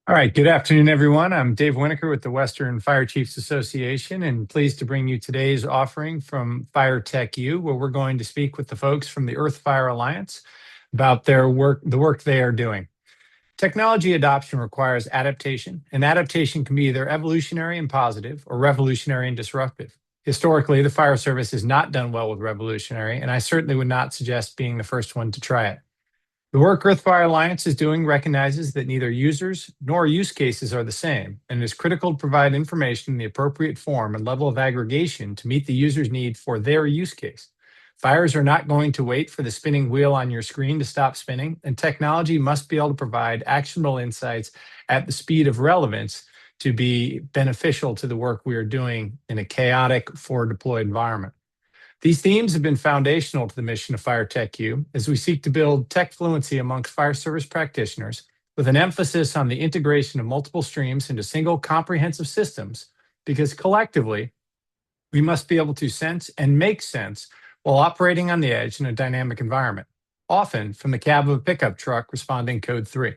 All right, good afternoon, everyone. I'm Dave Winokur with the Western Fire Chiefs Association and pleased to bring you today's offering from Fire Tech U, where we're going to speak with the folks from the Earth Fire Alliance about their work, the work they are doing. Technology adoption requires adaptation, and adaptation can be either evolutionary and positive or revolutionary and disruptive. Historically, the fire service has not done well with revolutionary, and I certainly would not suggest being the first one to try it. The work Earthfire Alliance is doing recognizes that neither users nor use cases are the same, and it is critical to provide information in the appropriate form and level of aggregation to meet the user's need for their use case. Fires are not going to wait for the spinning wheel on your screen to stop spinning, and technology must be able to provide actionable insights at the speed of relevance to be beneficial to the work we are doing in a chaotic, forward deployed environment. These themes have been foundational to the mission of Fire Tech U as we seek to build tech fluency amongst fire service practitioners with an emphasis on the integration of multiple streams into single comprehensive systems, because collectively, we must be able to sense and make sense while operating on the edge in a dynamic environment, often from the cab of a pickup truck responding code 3.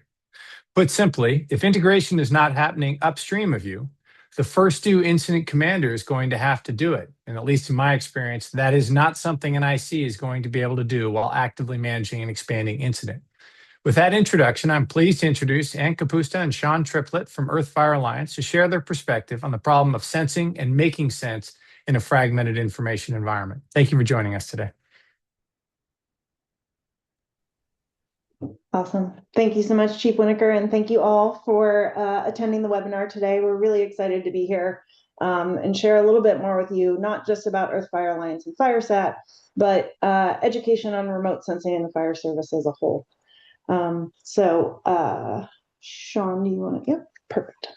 Put simply, if integration is not happening upstream of you, the first due incident commander is going to have to do it. And at least in my experience, that is not something an IC is going to be able to do while actively managing an expanding incident. With that introduction, I'm pleased to introduce Ann Kapusta and Sean Triplett from Earth Fire Alliance to share their perspective on the problem of sensing and making sense in a fragmented information environment. Thank you for joining us today. Awesome. Thank you so much, Chief Winokur, and thank you all for attending the webinar today. We're really excited to be here and share a little bit more with you, not just about Earth Fire Alliance and FireSat, but education on remote sensing and the fire service as a whole. Sean, do you want to? Yep, perfect.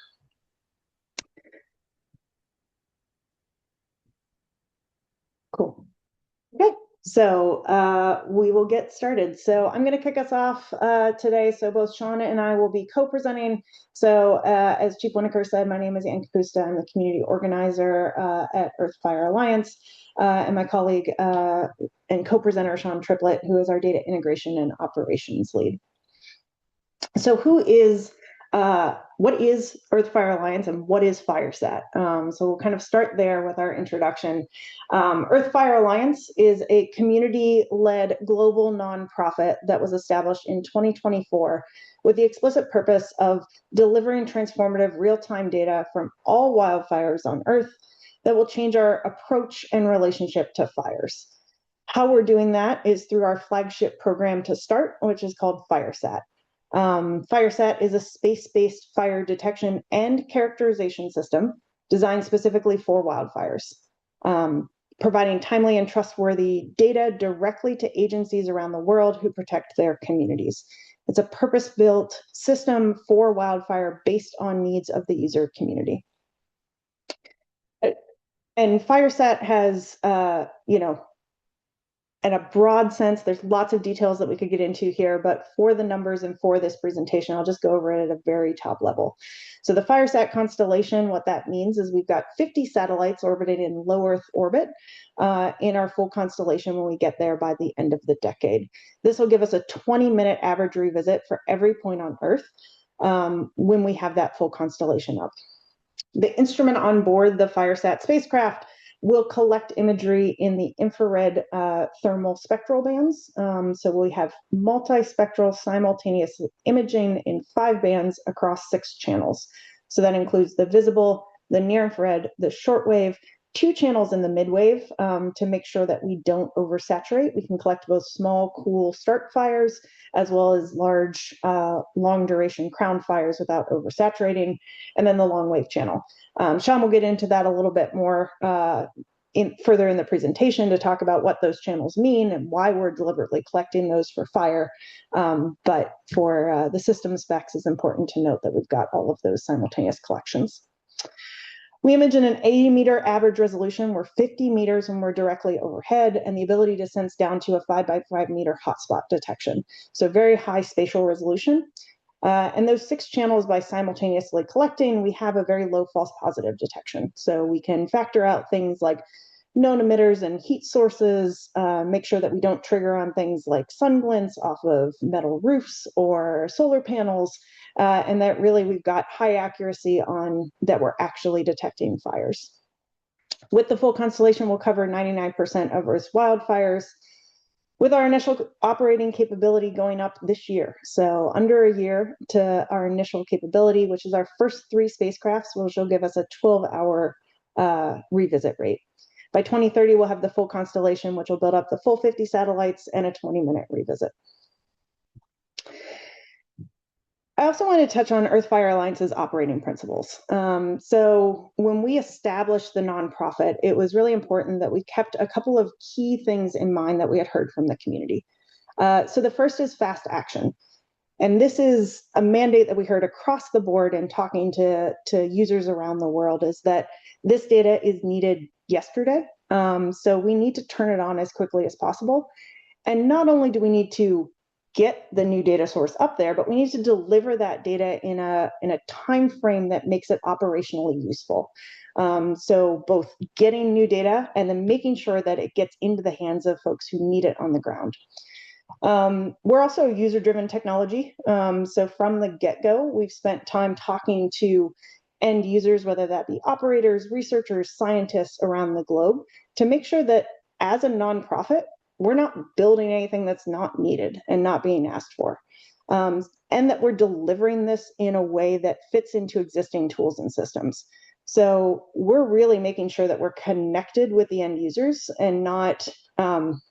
Cool. Okay. So we will get started. So I'm going to kick us off today. So both Sean and I will be co-presenting. So as Chief Winokur said, my name is Ann Kapusta. I'm the community organizer at Earth Fire Alliance, and my colleague and co-presenter Sean Triplett, who is our data integration and operations lead. So what is Earth Fire Alliance and what is FireSat? So we'll kind of start there with our introduction. Earth Fire Alliance is a community-led global nonprofit that was established in 2024 with the explicit purpose of delivering transformative real-time data from all wildfires on Earth that will change our approach and relationship to fires. How we're doing that is through our flagship program to start, which is called FireSat. FireSat is a space-based fire detection and characterization system designed specifically for wildfires, providing timely and trustworthy data directly to agencies around the world who protect their communities. It's a purpose-built system for wildfire based on needs of the user community. And FireSat has, in a broad sense, there's lots of details that we could get into here, but for the numbers and for this presentation, I'll just go over it at a very top level. So the FireSat constellation, what that means is we've got 50 satellites orbiting in low Earth orbit in our full constellation when we get there by the end of the decade. This will give us a 20-minute average revisit for every point on Earth when we have that full constellation up. The instrument on board the FireSat spacecraft will collect imagery in the infrared thermal spectral bands. So we have multispectral simultaneous imaging in 5 bands across 6 channels. So that includes the visible, the near infrared, the shortwave, 2 channels in the midwave to make sure that we don't oversaturate. We can collect both small, cool start fires as well as large, long duration crown fires without oversaturating, and then the long wave channel. Sean will get into that a little bit more further in the presentation to talk about what those channels mean and why we're deliberately collecting those for fire. But for the system specs, it's important to note that we've got all of those simultaneous collections. We image in an 80-meter average resolution. We're 50 meters when we're directly overhead, and the ability to sense down to a 5 by 5 meter hotspot detection. So very high spatial resolution. And those 6 channels, by simultaneously collecting, we have a very low false positive detection. So we can factor out things like known emitters and heat sources, make sure that we don't trigger on things like sun glints off of metal roofs or solar panels, and that really we've got high accuracy on that we're actually detecting fires. With the full constellation, we'll cover 99% of Earth's wildfires, with our initial operating capability going up this year. So under a year to our initial capability, which is our first 3 spacecrafts, which will give us a 12-hour revisit rate. By 2030, we'll have the full constellation, which will build up the full 50 satellites and a 20-minute revisit. I also want to touch on Earth Fire Alliance's operating principles. So when we established the nonprofit, it was really important that we kept a couple of key things in mind that we had heard from the community. So the first is fast action. And this is a mandate that we heard across the board and talking to users around the world, is that this data is needed yesterday. So we need to turn it on as quickly as possible. And not only do we need to get the new data source up there, but we need to deliver that data in a time frame that makes it operationally useful. So both getting new data and then making sure that it gets into the hands of folks who need it on the ground. We're also user-driven technology. So from the get-go, we've spent time talking to end users, whether that be operators, researchers, scientists around the globe, to make sure that as a nonprofit, we're not building anything that's not needed and not being asked for. And that we're delivering this in a way that fits into existing tools and systems. So we're really making sure that we're connected with the end users and not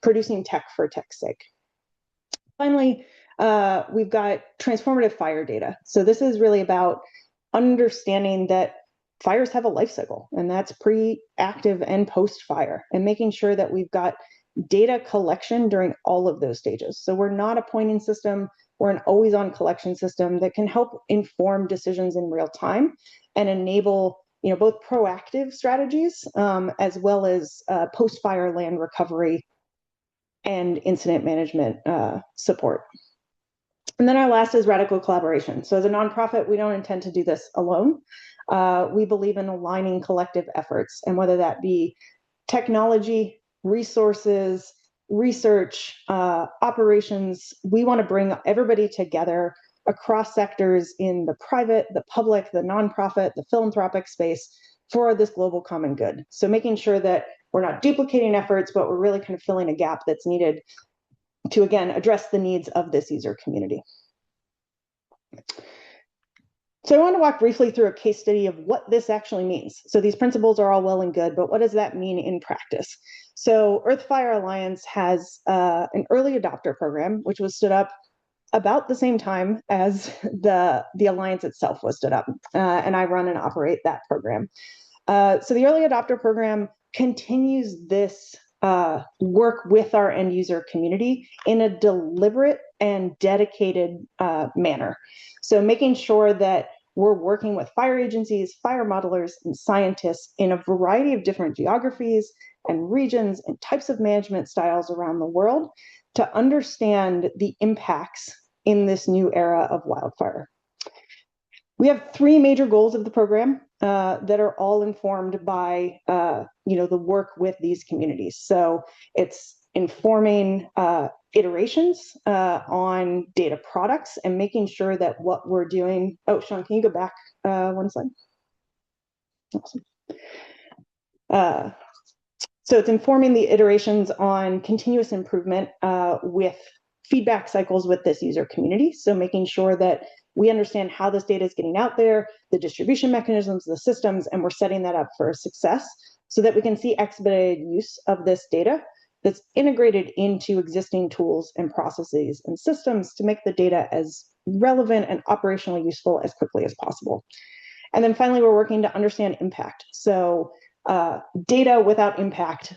producing tech for tech's sake. Finally, we've got transformative fire data. So this is really about understanding that fires have a life cycle, and that's pre-active and post-fire, and making sure that we've got data collection during all of those stages. So we're not a pointing system, we're an always-on collection system that can help inform decisions in real time and enable both proactive strategies as well as post-fire land recovery and incident management support. And then our last is radical collaboration. So as a nonprofit, we don't intend to do this alone. We believe in aligning collective efforts, and whether that be technology, resources, research, operations, we want to bring everybody together across sectors in the private, the public, the nonprofit, the philanthropic space for this global common good. So making sure that we're not duplicating efforts, but we're really kind of filling a gap that's needed to, again, address the needs of this user community. So I want to walk briefly through a case study of what this actually means. So these principles are all well and good, but what does that mean in practice? So Earth Fire Alliance has an early adopter program, which was stood up about the same time as the Alliance itself was stood up. And I run and operate that program. So the early adopter program continues this work with our end user community in a deliberate and dedicated manner. So making sure that we're working with fire agencies, fire modelers, and scientists in a variety of different geographies and regions and types of management styles around the world to understand the impacts in this new era of wildfire. We have 3 major goals of the program that are all informed by the work with these communities. So it's informing iterations on data products and making sure that what we're doing. Oh, Sean, can you go back one slide? Awesome. So it's informing the iterations on continuous improvement with feedback cycles with this user community. So making sure that we understand how this data is getting out there, the distribution mechanisms, the systems, and we're setting that up for success so that we can see expedited use of this data that's integrated into existing tools and processes and systems to make the data as relevant and operationally useful as quickly as possible. And then finally, we're working to understand impact. So data without impact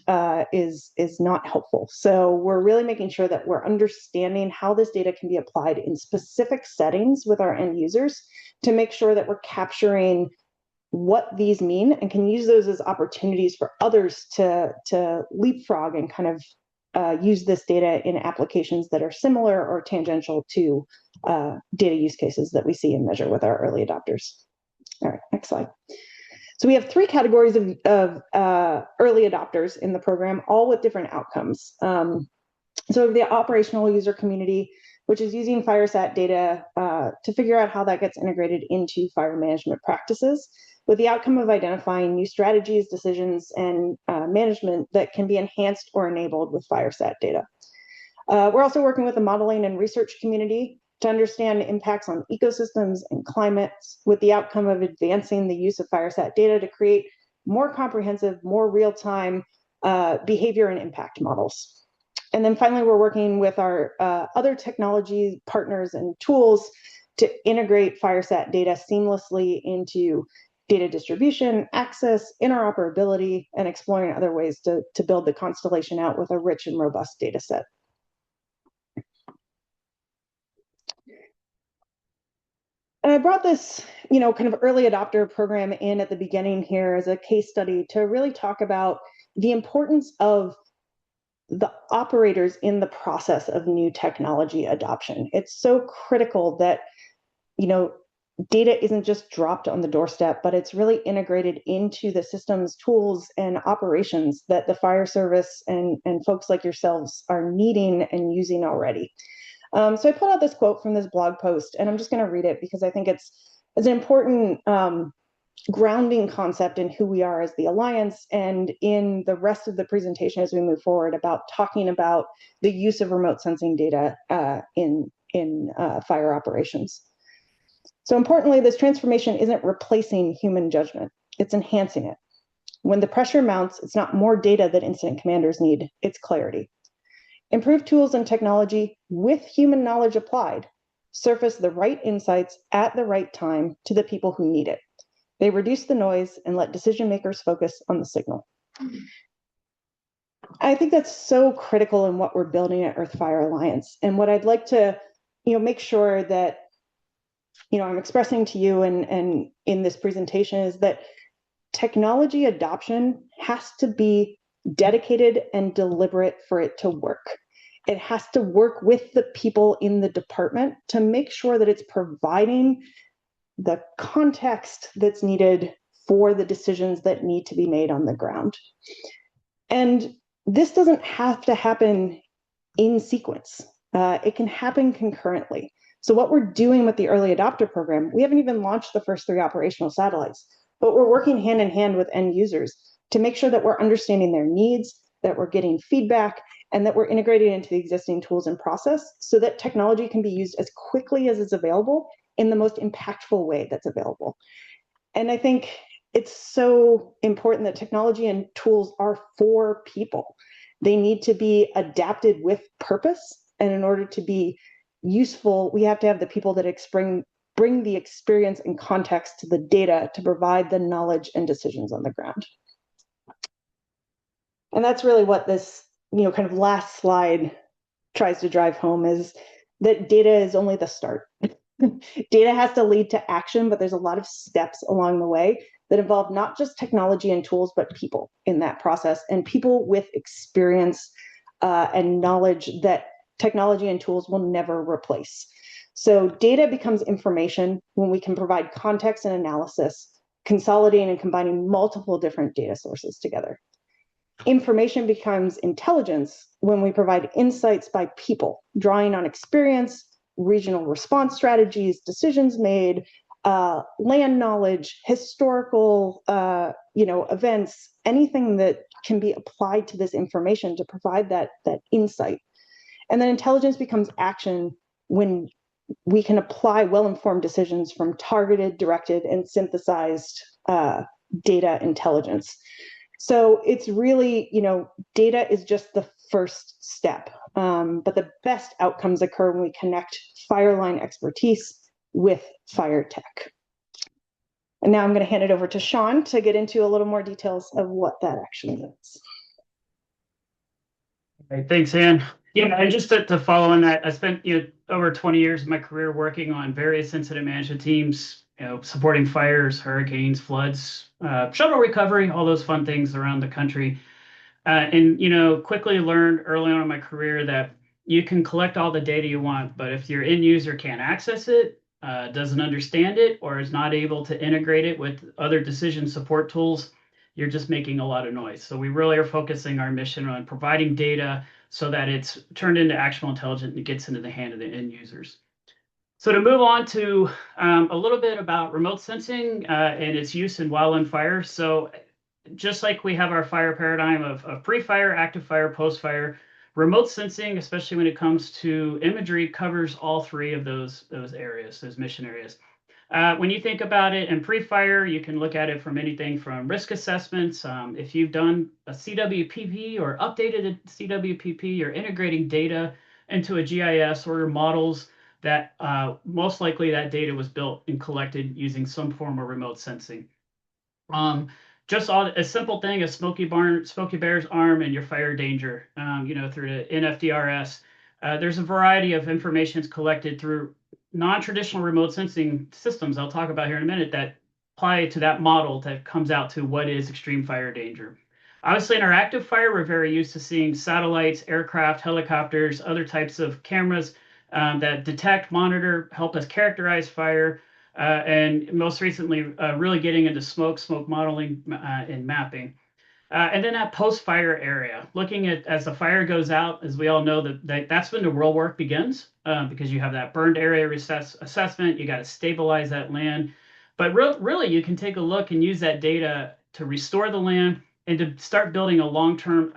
is not helpful. So we're really making sure that we're understanding how this data can be applied in specific settings with our end users to make sure that we're capturing what these mean and can use those as opportunities for others to leapfrog and kind of use this data in applications that are similar or tangential to data use cases that we see and measure with our early adopters. All right, next slide. So we have 3 categories of early adopters in the program, all with different outcomes. So the operational user community, which is using FireSat data to figure out how that gets integrated into fire management practices, with the outcome of identifying new strategies, decisions, and management that can be enhanced or enabled with FireSat data. We're also working with the modeling and research community to understand impacts on ecosystems and climates, with the outcome of advancing the use of FireSat data to create more comprehensive, more real-time behavior and impact models. And then finally, we're working with our other technology partners and tools to integrate FireSat data seamlessly into data distribution, access, interoperability, and exploring other ways to build the constellation out with a rich and robust data set. And I brought this, kind of early adopter program in at the beginning here as a case study to really talk about the importance of the operators in the process of new technology adoption. It's so critical that, data isn't just dropped on the doorstep, but it's really integrated into the systems, tools, and operations that the fire service and folks like yourselves are needing and using already. So I pulled out this quote from this blog post, and I'm just going to read it because I think it's an important grounding concept in who we are as the Alliance and in the rest of the presentation as we move forward about talking about the use of remote sensing data in fire operations. So importantly, this transformation isn't replacing human judgment, it's enhancing it. When the pressure mounts, it's not more data that incident commanders need, it's clarity. Improved tools and technology with human knowledge applied surface the right insights at the right time to the people who need it. They reduce the noise and let decision makers focus on the signal. I think that's so critical in what we're building at Earth Fire Alliance. And what I'd like to, make sure that, I'm expressing to you and in this presentation is that technology adoption has to be dedicated and deliberate for it to work. It has to work with the people in the department to make sure that it's providing the context that's needed for the decisions that need to be made on the ground. And this doesn't have to happen in sequence. It can happen concurrently. So what we're doing with the early adopter program, we haven't even launched the first 3 operational satellites, but we're working hand in hand with end users to make sure that we're understanding their needs, that we're getting feedback, and that we're integrating into the existing tools and process so that technology can be used as quickly as it's available in the most impactful way that's available. And I think it's so important that technology and tools are for people. They need to be adapted with purpose. And in order to be useful, we have to have the people that bring the experience and context to the data to provide the knowledge and decisions on the ground. And that's really what this, kind of last slide tries to drive home is that data is only the start. Data has to lead to action, but there's a lot of steps along the way that involve not just technology and tools, but people in that process and people with experience and knowledge that technology and tools will never replace. So data becomes information when we can provide context and analysis, consolidating and combining multiple different data sources together. Information becomes intelligence when we provide insights by people, drawing on experience, regional response strategies, decisions made, land knowledge, historical, events, anything that can be applied to this information to provide that insight. And then intelligence becomes action when we can apply well-informed decisions from targeted, directed, and synthesized data intelligence. So it's really, data is just the first step, but the best outcomes occur when we connect fireline expertise with fire tech. And now I'm going to hand it over to Sean to get into a little more details of what that actually is. Okay, thanks, Ann. Yeah, and just to follow on that, I spent over 20 years of my career working on various incident management teams, supporting fires, hurricanes, floods, shuttle recovery, all those fun things around the country. And quickly learned early on in my career that you can collect all the data you want, but if your end user can't access it, doesn't understand it, or is not able to integrate it with other decision support tools, you're just making a lot of noise. So we really are focusing our mission on providing data so that it's turned into actionable intelligence and it gets into the hand of the end users. So to move on to a little bit about remote sensing and its use in wildland fire. So just like we have our fire paradigm of pre-fire, active fire, post-fire, remote sensing, especially when it comes to imagery, covers all three of those areas, those mission areas. When you think about it in pre-fire, you can look at it from anything from risk assessments. If you've done a CWPP or updated a CWPP, you're integrating data into a GIS or models that most likely that data was built and collected using some form of remote sensing. Just a simple thing, a Smoky Bear's arm and your fire danger, through the NFDRS. There's a variety of information collected through non-traditional remote sensing systems I'll talk about here in a minute that apply to that model that comes out to what is extreme fire danger. Obviously, in our active fire, we're very used to seeing satellites, aircraft, helicopters, other types of cameras that detect, monitor, help us characterize fire, and most recently, really getting into smoke modeling and mapping. And then that post-fire area, looking at as the fire goes out, as we all know, that's when the real work begins, because you have that burned area assessment, you got to stabilize that land. But really, you can take a look and use that data to restore the land and to start building a long-term,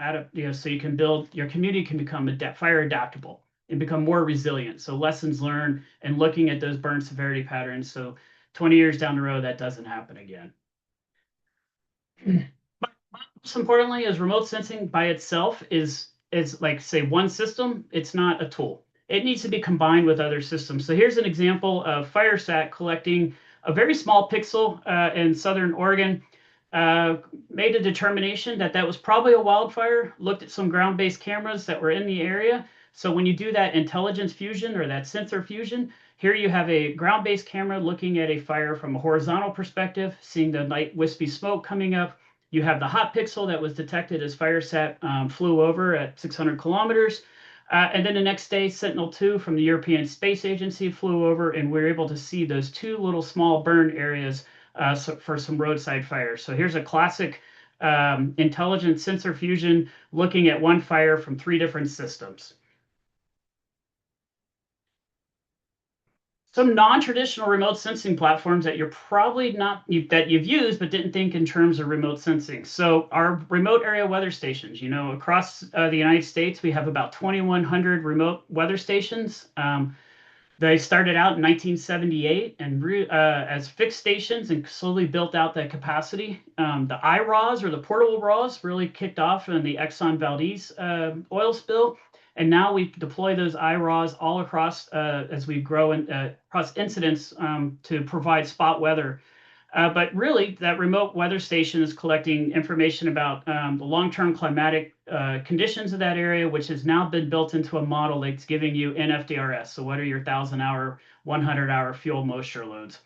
so you can build, your community can become fire adaptable and become more resilient. So lessons learned and looking at those burn severity patterns. So 20 years down the road, that doesn't happen again. Most importantly, is remote sensing by itself is like, say, one system. It's not a tool. It needs to be combined with other systems. So here's an example of FireSat collecting a very small pixel in Southern Oregon. Made a determination that was probably a wildfire, looked at some ground-based cameras that were in the area. So when you do that intelligence fusion or that sensor fusion, here you have a ground-based camera looking at a fire from a horizontal perspective, seeing the night wispy smoke coming up. You have the hot pixel that was detected as FireSat flew over at 600 kilometers. And then the next day, Sentinel-2 from the European Space Agency flew over, and we were able to see those two little small burn areas for some roadside fires. So here's a classic intelligent sensor fusion looking at one fire from three different systems. Some non-traditional remote sensing platforms that you're probably that you've used but didn't think in terms of remote sensing. So our remote area weather stations, across the United States, we have about 2,100 remote weather stations. They started out in 1978 and as fixed stations and slowly built out that capacity. The IRAWs, or the portable RAWs, really kicked off in the Exxon Valdez oil spill. And now we deploy those IRAWs all across as we grow across incidents to provide spot weather. But really, that remote weather station is collecting information about the long-term climatic conditions of that area, which has now been built into a model that's giving you NFDRS. So what are your 1,000-hour, 100-hour fuel moisture loads?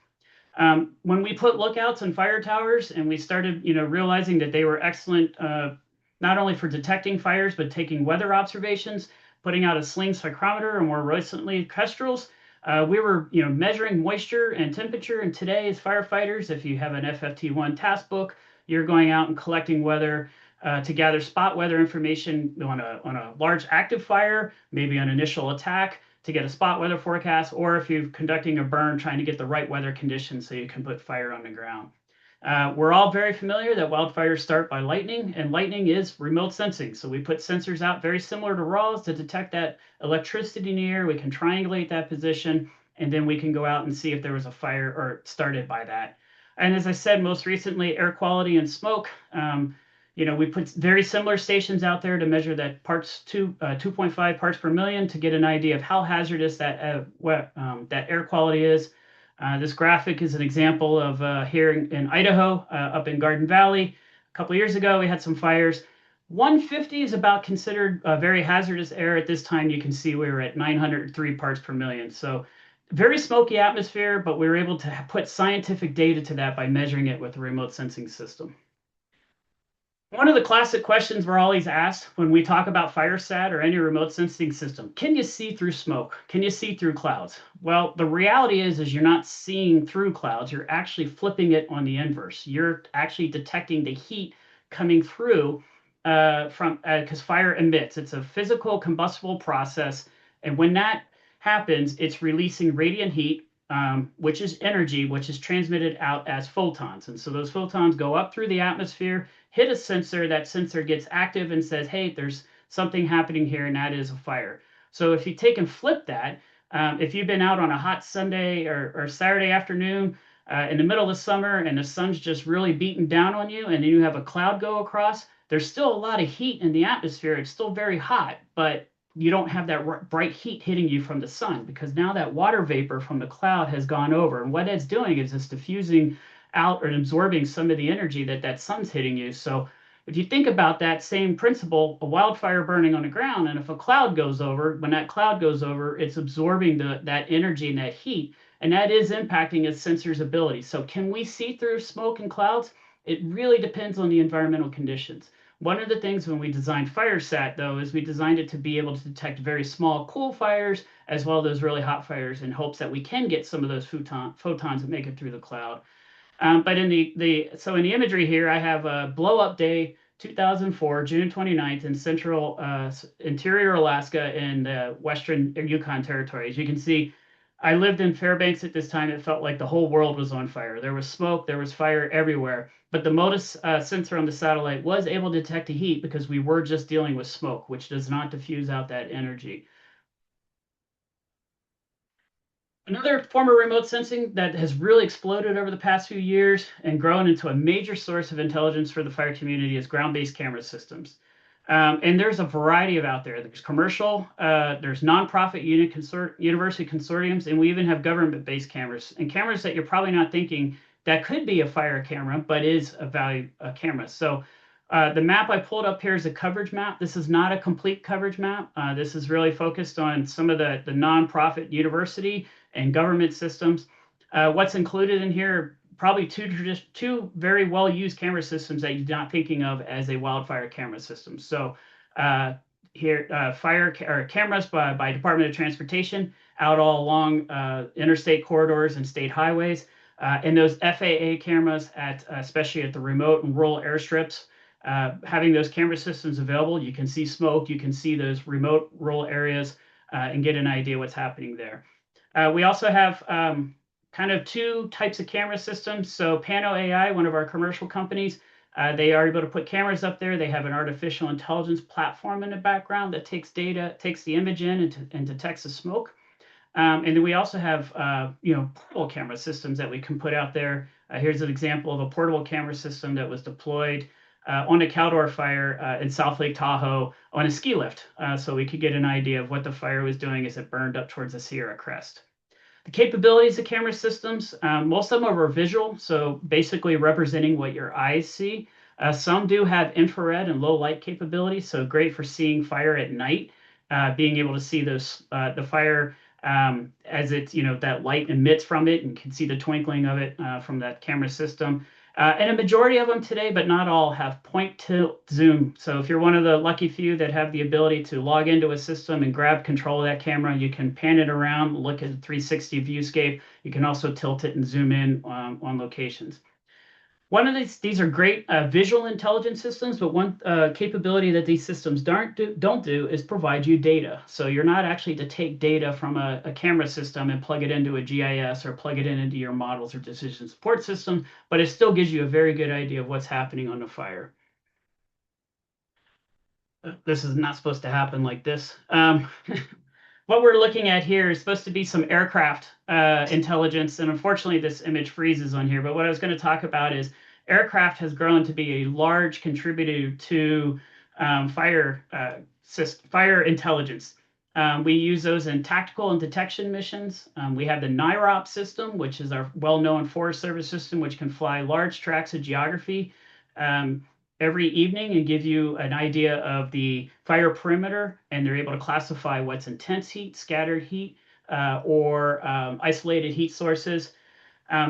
When we put lookouts and fire towers, and we started, realizing that they were excellent, not only for detecting fires, but taking weather observations, putting out a sling psychrometer, and more recently, Kestrels. We were, measuring moisture and temperature. And today, as firefighters, if you have an FFT1 task book, you're going out and collecting weather to gather spot weather information on a large active fire, maybe an initial attack, to get a spot weather forecast, or if you're conducting a burn, trying to get the right weather conditions so you can put fire on the ground. We're all very familiar that wildfires start by lightning, and lightning is remote sensing. So we put sensors out very similar to RAWs to detect that electricity in the air. We can triangulate that position, and then we can go out and see if there was a fire or started by that. And as I said, most recently, air quality and smoke. We put very similar stations out there to measure that 2.5 parts per million to get an idea of how hazardous that air quality is. This graphic is an example of here in Idaho, up in Garden Valley. A couple of years ago, we had some fires. 150 is about considered a very hazardous air. At this time, you can see we were at 903 parts per million. So very smoky atmosphere, but we were able to put scientific data to that by measuring it with a remote sensing system. One of the classic questions we're always asked when we talk about FireSat or any remote sensing system, can you see through smoke? Can you see through clouds? Well, the reality is you're not seeing through clouds. You're actually flipping it on the inverse. You're actually detecting the heat coming through because fire emits. It's a physical combustible process, and when that happens, it's releasing radiant heat, which is energy, which is transmitted out as photons. And so those photons go up through the atmosphere, hit a sensor. That sensor gets active and says, "Hey, there's something happening here," and that is a fire. So if you take and flip that, if you've been out on a hot Sunday or Saturday afternoon in the middle of the summer and the sun's just really beating down on you, and then you have a cloud go across, there's still a lot of heat in the atmosphere. It's still very hot, but you don't have that bright heat hitting you from the sun because now that water vapor from the cloud has gone over. And what it's doing is it's diffusing out or absorbing some of the energy that sun's hitting you. So if you think about that same principle, a wildfire burning on the ground, and if a cloud goes over, when that cloud goes over, it's absorbing that energy and that heat, and that is impacting its sensor's ability. So can we see through smoke and clouds? It really depends on the environmental conditions. One of the things when we designed FireSat, though, is we designed it to be able to detect very small, cool fires as well as those really hot fires in hopes that we can get some of those photons that make it through the cloud. But in in the imagery here, I have a blow up day 2004, June 29th in central interior Alaska in the western Yukon Territory. As you can see, I lived in Fairbanks at this time. It felt like the whole world was on fire. There was smoke, there was fire everywhere. But the MODIS sensor on the satellite was able to detect the heat because we were just dealing with smoke, which does not diffuse out that energy. Another form of remote sensing that has really exploded over the past few years and grown into a major source of intelligence for the fire community is ground-based camera systems. And there's a variety of out there. There's commercial, there's nonprofit university consortiums, and we even have government-based cameras. And cameras that you're probably not thinking that could be a fire camera, but is a camera. So the map I pulled up here is a coverage map. This is not a complete coverage map. This is really focused on some of the nonprofit university and government systems. What's included in here, probably two very well-used camera systems that you're not thinking of as a wildfire camera system. So here, cameras by Department of Transportation out all along interstate corridors and state highways. And those FAA cameras especially at the remote and rural airstrips. Having those camera systems available, you can see smoke, you can see those remote rural areas and get an idea what's happening there. We also have kind of two types of camera systems. So Pano AI, one of our commercial companies, they are able to put cameras up there. They have an artificial intelligence platform in the background that takes the image in and detects the smoke. And then we also have portable camera systems that we can put out there. Here's an example of a portable camera system that was deployed on a Caldor fire in South Lake Tahoe on a ski lift. So we could get an idea of what the fire was doing as it burned up towards the Sierra Crest. The capabilities of camera systems, most of them are visual, so basically representing what your eyes see. Some do have infrared and low light capabilities, so great for seeing fire at night, being able to see the fire as that light emits from it and can see the twinkling of it from that camera system. And a majority of them today, but not all, have point tilt zoom. So if you're one of the lucky few that have the ability to log into a system and grab control of that camera, you can pan it around, look at the 360 viewscape. You can also tilt it and zoom in on locations. One of these are great visual intelligence systems, but one capability that these systems don't do is provide you data. So you're not actually to take data from a camera system and plug it into a GIS or plug it into your models or decision support system, but it still gives you a very good idea of what's happening on the fire. This is not supposed to happen like this. What we're looking at here is supposed to be some aircraft intelligence, and unfortunately this image freezes on here, but what I was going to talk about is aircraft has grown to be a large contributor to fire intelligence. We use those in tactical and detection missions. We have the NIROP system, which is our well-known Forest Service system, which can fly large tracts of geography every evening and give you an idea of the fire perimeter, and they're able to classify what's intense heat, scattered heat, or isolated heat sources.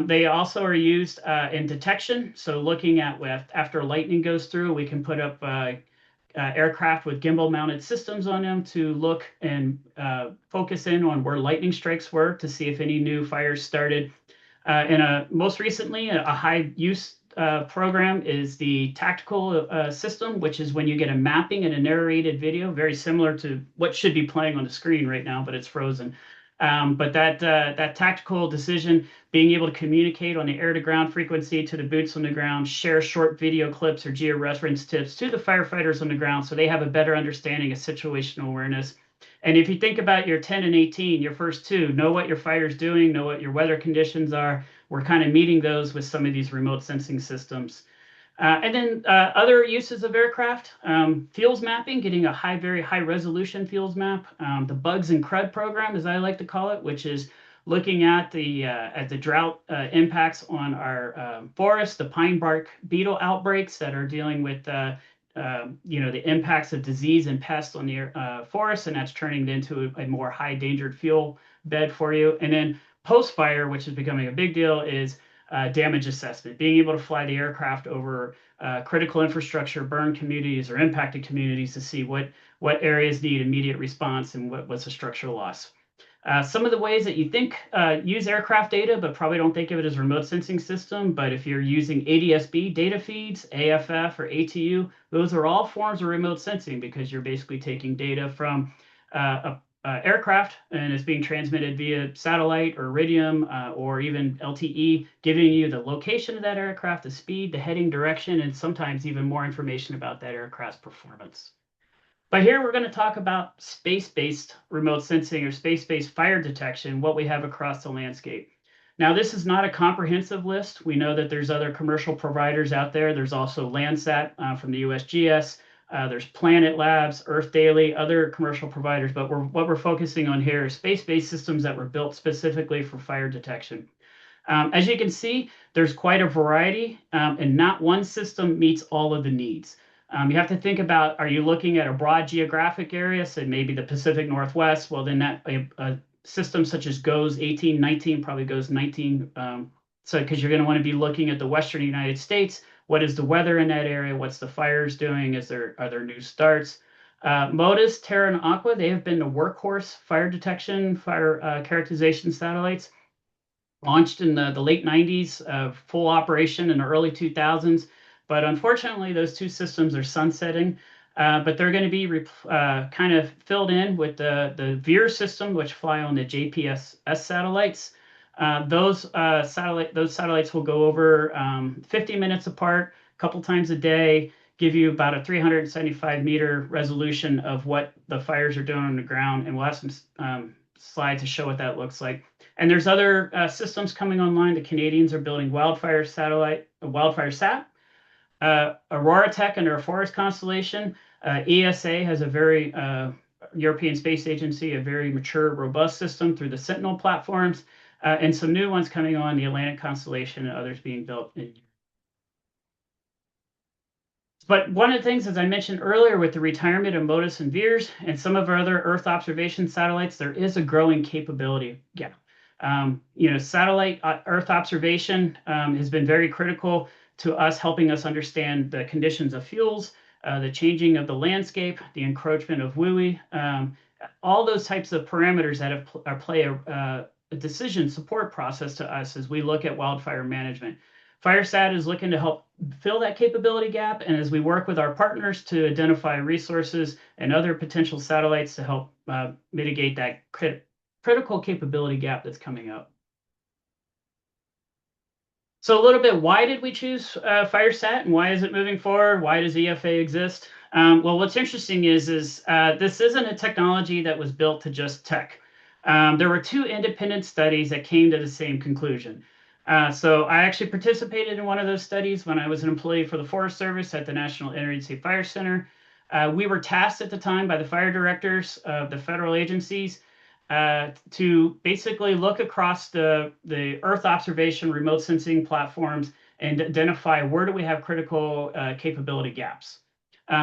They also are used in detection. So looking at after lightning goes through, we can put up aircraft with gimbal mounted systems on them to look and focus in on where lightning strikes were to see if any new fires started. And most recently, a high use program is the tactical system, which is when you get a mapping and a narrated video, very similar to what should be playing on the screen right now, but it's frozen. But that tactical decision, being able to communicate on the air-to-ground frequency to the boots on the ground, share short video clips or geo-reference tips to the firefighters on the ground so they have a better understanding of situational awareness. And if you think about your 10 and 18, your first two, know what your fire's doing, know what your weather conditions are. We're kind of meeting those with some of these remote sensing systems. And then other uses of aircraft, fuels mapping, getting a very high resolution fuels map. The bugs and crud program, as I like to call it, which is looking at the drought impacts on our forest, the pine bark beetle outbreaks that are dealing with the impacts of disease and pest on the forest, and that's turning it into a more high endangered fuel bed for you. And then post-fire, which is becoming a big deal, is damage assessment, being able to fly the aircraft over critical infrastructure, burned communities or impacted communities to see what areas need immediate response and what's the structural loss. Some of the ways that you think use aircraft data, but probably don't think of it as remote sensing system. But if you're using ADS-B data feeds, AFF or ATU, those are all forms of remote sensing because you're basically taking data from aircraft and it's being transmitted via satellite or Iridium or even LTE, giving you the location of that aircraft, the speed, the heading direction, and sometimes even more information about that aircraft's performance. But here we're going to talk about space-based remote sensing or space-based fire detection, what we have across the landscape. Now, this is not a comprehensive list. We know that there's other commercial providers out there. There's also Landsat from the USGS. There's Planet Labs, Earth Daily, other commercial providers. But what we're focusing on here is space-based systems that were built specifically for fire detection. As you can see, there's quite a variety, and not one system meets all of the needs. You have to think about, are you looking at a broad geographic area, so maybe the Pacific Northwest? Well, then a system such as GOES 1819, probably GOES 19, because you're going to want to be looking at the Western United States. What is the weather in that area? What's the fires doing? Are there new starts? MODIS, Terra, and Aqua, they have been the workhorse fire detection, fire characterization satellites. Launched in the late 90s, full operation in the early 2000s. But unfortunately, those two systems are sunsetting. But they're going to be kind of filled in with the VIR system, which fly on the JPSS satellites. Those satellites will go over 50 minutes apart, a couple times a day, give you about a 375-meter resolution of what the fires are doing on the ground. And we'll have some slides to show what that looks like. And there's other systems coming online. The Canadians are building wildfire SAT. Aurora Tech under a forest constellation. ESA has a very European Space Agency, a very mature, robust system through the Sentinel platforms, and some new ones coming on the Atlantic constellation and others being built. But one of the things, as I mentioned earlier, with the retirement of MODIS and VIRS and some of our other Earth observation satellites, there is a growing capability gap. Satellite Earth observation has been very critical to us, helping us understand the conditions of fuels, the changing of the landscape, the encroachment of WUI, all those types of parameters that play a decision support process to us as we look at wildfire management. FireSat is looking to help fill that capability gap, and as we work with our partners to identify resources and other potential satellites to help mitigate that critical capability gap that's coming up. So a little bit, why did we choose FireSat and why is it moving forward? Why does EFA exist? Well, what's interesting is this isn't a technology that was built to just tech. There were two independent studies that came to the same conclusion. So I actually participated in one of those studies when I was an employee for the Forest Service at the National Interagency Fire Center. We were tasked at the time by the fire directors of the federal agencies to basically look across the Earth observation remote sensing platforms and identify where do we have critical capability gaps.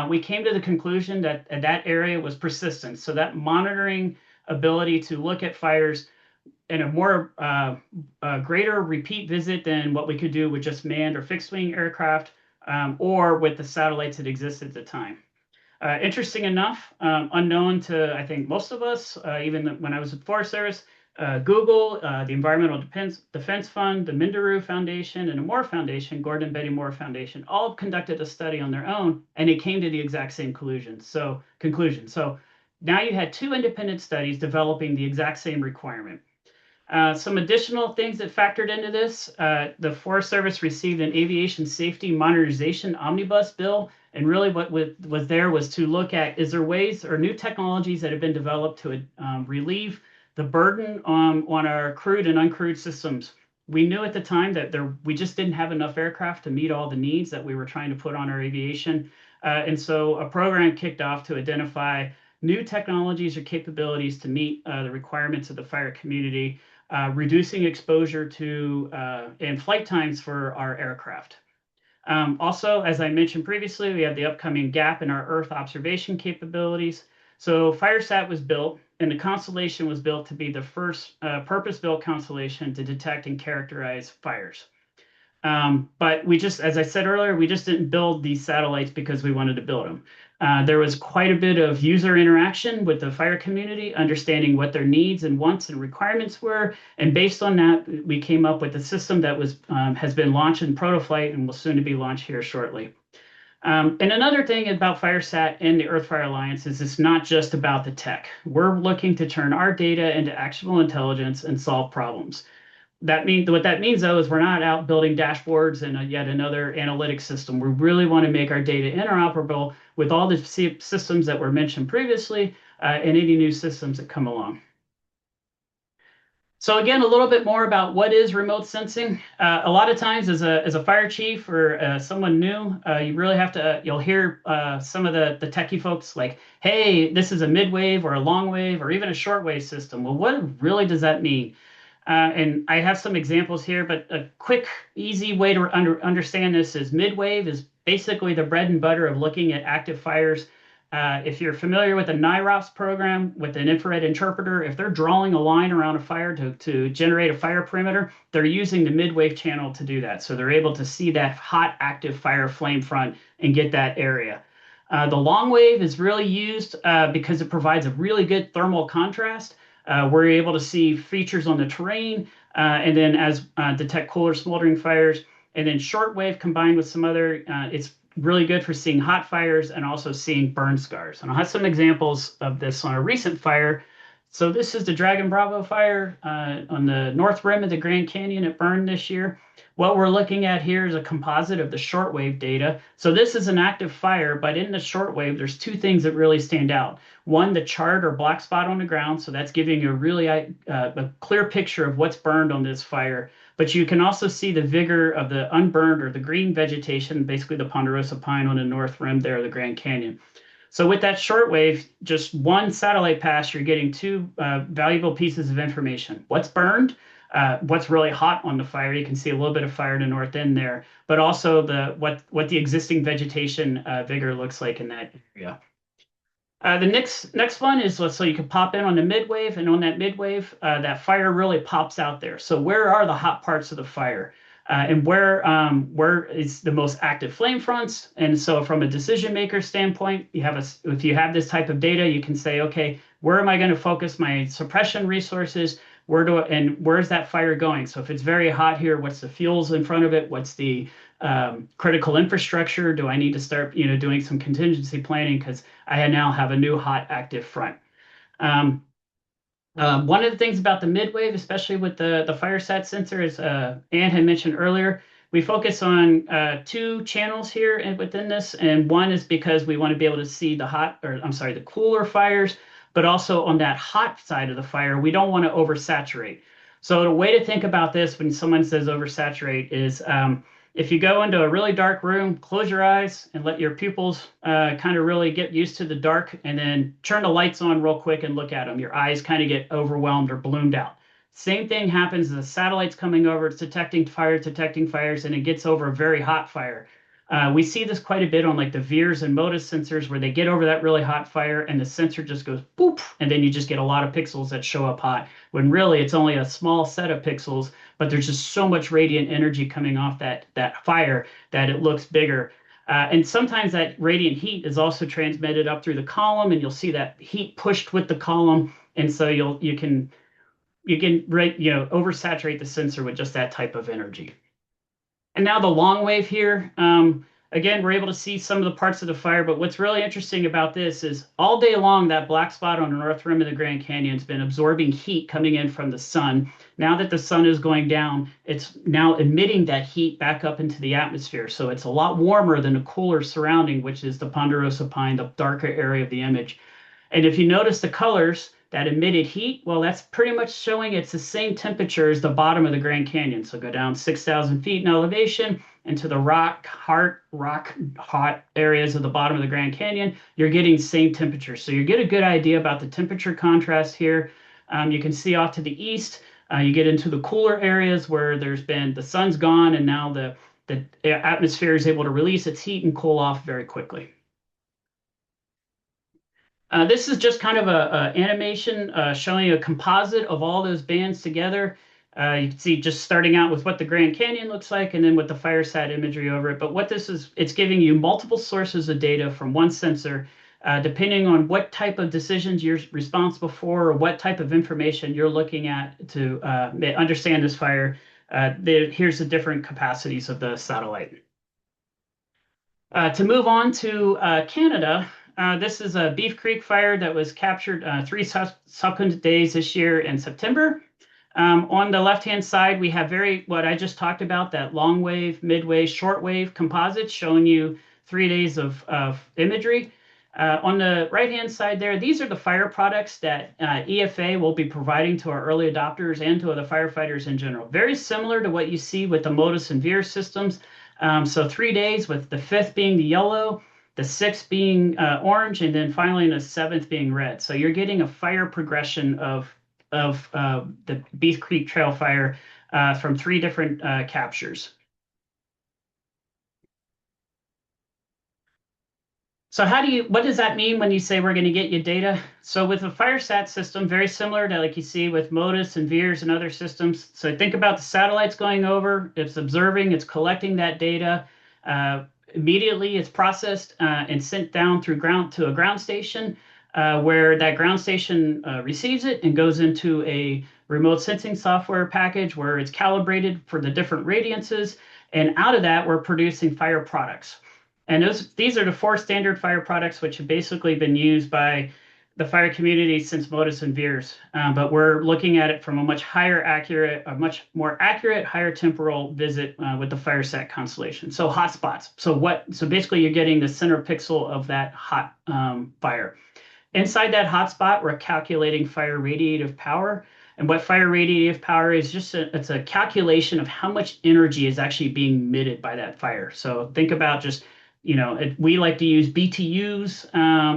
We came to the conclusion that that area was persistent. So that monitoring ability to look at fires in a more greater repeat visit than what we could do with just manned or fixed wing aircraft or with the satellites that existed at the time. Interesting enough, unknown to, I think, most of us, even when I was at Forest Service, Google, the Environmental Defense Fund, the Minderoo Foundation, and the Moore Foundation, Gordon and Betty Moore Foundation, all conducted a study on their own, and it came to the exact same conclusion. So now you had two independent studies developing the exact same requirement. Some additional things that factored into this, the Forest Service received an aviation safety modernization omnibus bill. And really what was there was to look at, is there ways or new technologies that have been developed to relieve the burden on our crewed and uncrewed systems. We knew at the time that we just didn't have enough aircraft to meet all the needs that we were trying to put on our aviation. And so a program kicked off to identify new technologies or capabilities to meet the requirements of the fire community, reducing exposure to and flight times for our aircraft. Also, as I mentioned previously, we have the upcoming gap in our Earth observation capabilities. So FireSat was built, and the constellation was built to be the first purpose-built constellation to detect and characterize fires. But we just, as I said earlier, we just didn't build these satellites because we wanted to build them. There was quite a bit of user interaction with the fire community, understanding what their needs and wants and requirements were. And based on that, we came up with a system that has been launched in protoflight and will soon to be launched here shortly. And another thing about FireSat and the Earth Fire Alliance is it's not just about the tech. We're looking to turn our data into actionable intelligence and solve problems. What that means, though, is we're not out building dashboards and yet another analytics system. We really want to make our data interoperable with all the systems that were mentioned previously and any new systems that come along. So again, a little bit more about what is remote sensing. A lot of times as a fire chief or someone new, you really have to, you'll hear some of the techie folks like, hey, this is a mid-wave or a long wave or even a short wave system. Well, what really does that mean? And I have some examples here, but a quick, easy way to understand this is mid-wave is basically the bread and butter of looking at active fires. If you're familiar with the NIROPS program with an infrared interpreter, if they're drawing a line around a fire to generate a fire perimeter, they're using the mid-wave channel to do that. So they're able to see that hot active fire flame front and get that area. The long wave is really used because it provides a really good thermal contrast. We're able to see features on the terrain and then detect cooler smoldering fires. And then shortwave combined with some other, it's really good for seeing hot fires and also seeing burn scars. And I'll have some examples of this on a recent fire. So this is the Dragon Bravo fire on the north rim of the Grand Canyon. It burned this year. What we're looking at here is a composite of the shortwave data. So this is an active fire, but in the shortwave, there's two things that really stand out. One, the charred or black spot on the ground. So that's giving you a really a clear picture of what's burned on this fire. But you can also see the vigor of the unburned or the green vegetation, basically the ponderosa pine on the north rim there of the Grand Canyon. So with that shortwave, just one satellite pass, you're getting two valuable pieces of information. What's burned, what's really hot on the fire. You can see a little bit of fire in the north end there, but also what the existing vegetation vigor looks like in that area. The next one is, so you can pop in on the midwave, and on that midwave, that fire really pops out there. So where are the hot parts of the fire? And where is the most active flame fronts? And so from a decision maker standpoint, if you have this type of data, you can say, okay, where am I going to focus my suppression resources? Where's that fire going? So if it's very hot here, what's the fuels in front of it? What's the critical infrastructure? Do I need to start, doing some contingency planning because I now have a new hot active front? One of the things about the midwave, especially with the FireSat sensor, is Ann had mentioned earlier, we focus on two channels here within this, and one is because we want to be able to see the cooler fires, but also on that hot side of the fire, we don't want to oversaturate. So the way to think about this when someone says oversaturate is if you go into a really dark room, close your eyes and let your pupils kind of really get used to the dark, and then turn the lights on real quick and look at them. Your eyes kind of get overwhelmed or ballooned out. Same thing happens as the satellite's coming over, it's detecting fires, and it gets over a very hot fire. We see this quite a bit on like the VIIRS and MODIS sensors where they get over that really hot fire and the sensor just goes boop, and then you just get a lot of pixels that show up hot, when really it's only a small set of pixels, but there's just so much radiant energy coming off that fire that it looks bigger. And sometimes that radiant heat is also transmitted up through the column, and you'll see that heat pushed with the column. And so you can you can oversaturate the sensor with just that type of energy. And now the long wave here. Again, we're able to see some of the parts of the fire, but what's really interesting about this is all day long, that black spot on the north rim of the Grand Canyon has been absorbing heat coming in from the sun. Now that the sun is going down, it's now emitting that heat back up into the atmosphere. So it's a lot warmer than the cooler surrounding, which is the ponderosa pine, the darker area of the image. And if you notice the colors, that emitted heat, well, that's pretty much showing it's the same temperature as the bottom of the Grand Canyon. So go down 6,000 feet in elevation into the rock hot areas of the bottom of the Grand Canyon, you're getting same temperature. So you get a good idea about the temperature contrast here. You can see off to the east, you get into the cooler areas where the sun's gone, and now the atmosphere is able to release its heat and cool off very quickly. This is just kind of a animation showing a composite of all those bands together. You can see just starting out with what the Grand Canyon looks like and then with the FireSat imagery over it. But what this is, it's giving you multiple sources of data from one sensor, depending on what type of decisions you're responsible for or what type of information you're looking at to understand this fire. Here's the different capacities of the satellite. To move on to Canada, this is a Beef Creek fire that was captured 3 subsequent days this year in September. On the left-hand side, we have what I just talked about, that long wave, mid wave, short wave composites showing you 3 days of imagery. On the right-hand side there, these are the fire products that EFA will be providing to our early adopters and to the firefighters in general. Very similar to what you see with the Modus and Veer systems. So 3 days, with the 5th being the yellow, the 6th being orange, and then finally the 7th being red. So you're getting a fire progression of the Beef Creek Trail fire from 3 different captures. So what does that mean when you say we're going to get you data? So with a FireSat system, very similar to like you see with Modus and Veers and other systems. So think about the satellites going over, it's observing, it's collecting that data. Immediately it's processed and sent down to a ground station where that ground station receives it and goes into a remote sensing software package where it's calibrated for the different radiances. And out of that, we're producing fire products. And these are the 4 standard fire products, which have basically been used by the fire community since Modus and Veers. But we're looking at it from a much more accurate, higher temporal visit with the FireSat constellation. So hotspots. So basically you're getting the center pixel of that hot fire. Inside that hotspot, we're calculating fire radiative power. And what fire radiative power is, it's a calculation of how much energy is actually being emitted by that fire. So think about just, we like to use BTUs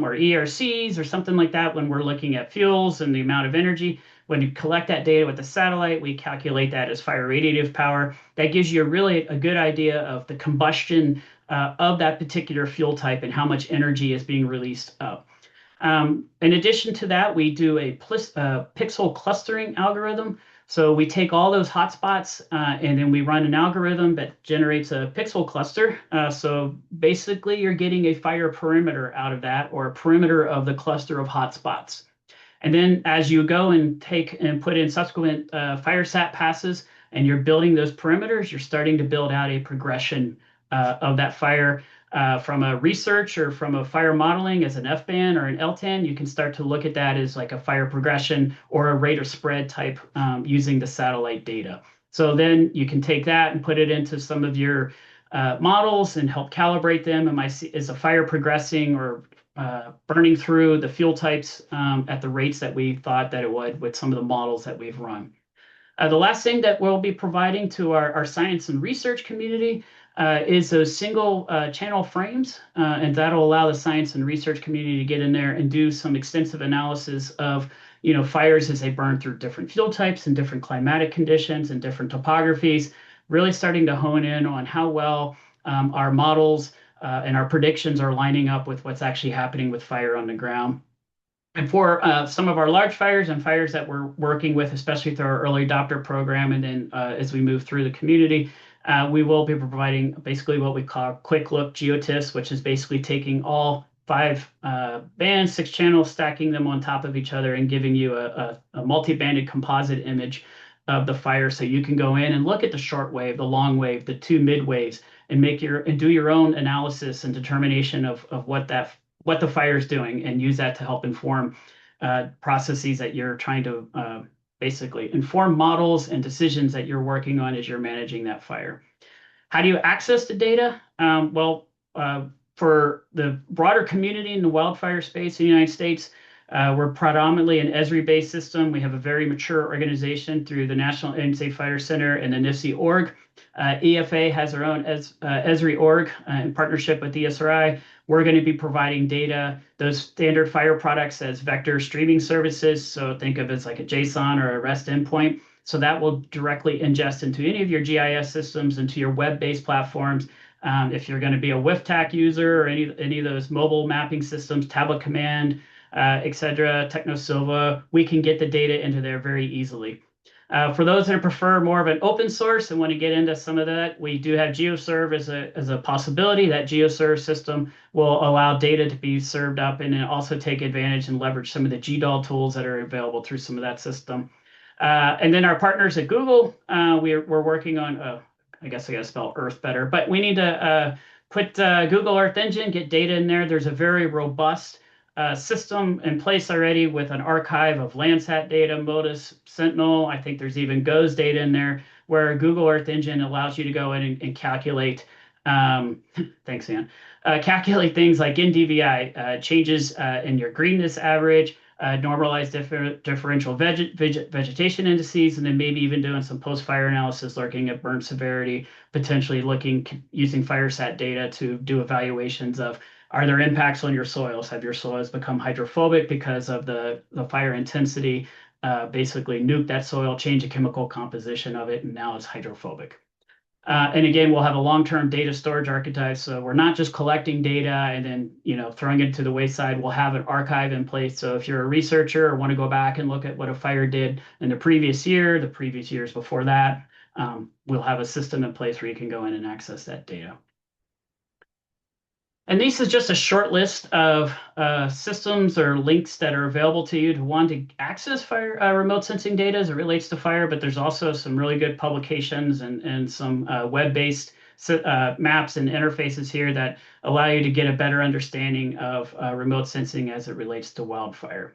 or ERCs or something like that when we're looking at fuels and the amount of energy. When you collect that data with the satellite, we calculate that as fire radiative power. That gives you really a good idea of the combustion of that particular fuel type and how much energy is being released up. In addition to that, we do a pixel clustering algorithm. So we take all those hotspots and then we run an algorithm that generates a pixel cluster. So basically, you're getting a fire perimeter out of that, or a perimeter of the cluster of hotspots. And then as you go and take and put in subsequent FireSat passes and you're building those perimeters, you're starting to build out a progression of that fire. From a research or from a fire modeling as an F-band or an LTAN, you can start to look at that as like a fire progression or a rate of spread type using the satellite data. So then you can take that and put it into some of your models and help calibrate them. Is a fire progressing or burning through the fuel types at the rates that we thought that it would with some of the models that we've run. The last thing that we'll be providing to our science and research community is those single channel frames, and that'll allow the science and research community to get in there and do some extensive analysis of fires as they burn through different fuel types and different climatic conditions and different topographies, really starting to hone in on how well our models and our predictions are lining up with what's actually happening with fire on the ground. And for some of our large fires and fires that we're working with, especially through our early adopter program, and then as we move through the community, we will be providing basically what we call quick look geotiffs, which is basically taking all 5 bands, 6 channels, stacking them on top of each other and giving you a multi-banded composite image of the fire. So you can go in and look at the short wave, the long wave, the 2 mid waves, and do your own analysis and determination of what the fire is doing, and use that to help inform processes that you're trying to basically inform models and decisions that you're working on as you're managing that fire. How do you access the data? For the broader community in the wildfire space in the United States, we're predominantly an Esri-based system. We have a very mature organization through the National Agency Fire Center and the NIFC org. EFA has their own Esri org in partnership with ESRI. We're going to be providing data, those standard fire products, as vector streaming services. So think of it as like a JSON or a REST endpoint. So that will directly ingest into any of your GIS systems, into your web-based platforms. If you're going to be a WIFTAC user or any of those mobile mapping systems, Tablet Command, etc., TechnoSilva, we can get the data into there very easily. For those that prefer more of an open source and want to get into some of that, we do have GeoServe as a possibility. That GeoServe system will allow data to be served up and then also take advantage and leverage some of the GDAL tools that are available through some of that system. And then our partners at Google, we're working on, I guess I got to spell Earth better, but we need to put Google Earth Engine, get data in there. There's a very robust system in place already with an archive of Landsat data, MODIS, Sentinel. I think there's even GOES data in there, where Google Earth Engine allows you to go in and calculate, thanks, Ann, calculate things like NDVI, changes in your greenness average, normalized differential vegetation indices, and then maybe even doing some post-fire analysis, looking at burn severity, potentially using FireSat data to do evaluations of, are there impacts on your soils? Have your soils become hydrophobic because of the fire intensity? Basically nuke that soil, change the chemical composition of it, and now it's hydrophobic. And again, we'll have a long-term data storage archetype. So we're not just collecting data and then throwing it to the wayside. We'll have an archive in place. So if you're a researcher or want to go back and look at what a fire did in the previous year, the previous years before that, we'll have a system in place where you can go in and access that data. And this is just a short list of systems or links that are available to you to want to access fire remote sensing data as it relates to fire, but there's also some really good publications and some web-based maps and interfaces here that allow you to get a better understanding of remote sensing as it relates to wildfire.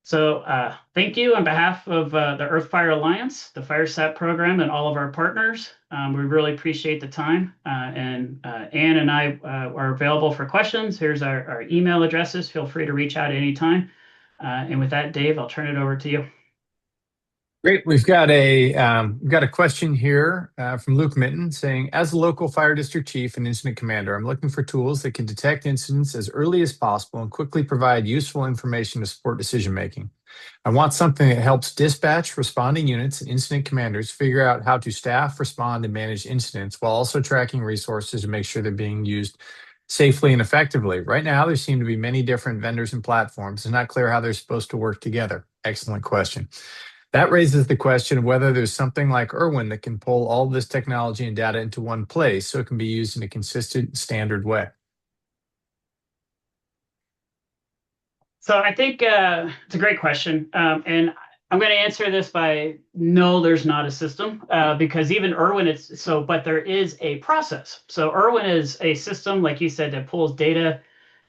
So thank you on behalf of the Earth Fire Alliance, the FireSat program, and all of our partners. We really appreciate the time. And Ann and I are available for questions. Here's our email addresses. Feel free to reach out anytime. And with that, Dave, I'll turn it over to you. Great. We've got a question here from Luke Mitten saying, as a local fire district chief and incident commander, I'm looking for tools that can detect incidents as early as possible and quickly provide useful information to support decision making. I want something that helps dispatch, responding units, and incident commanders figure out how to staff, respond, and manage incidents while also tracking resources to make sure they're being used safely and effectively. Right now, there seem to be many different vendors and platforms. It's not clear how they're supposed to work together. Excellent question. That raises the question of whether there's something like Irwin that can pull all this technology and data into one place so it can be used in a consistent, standard way. So I think it's a great question. And I'm going to answer this by no, there's not a system because even Irwin, but there is a process. So Irwin is a system, like you said, that pulls data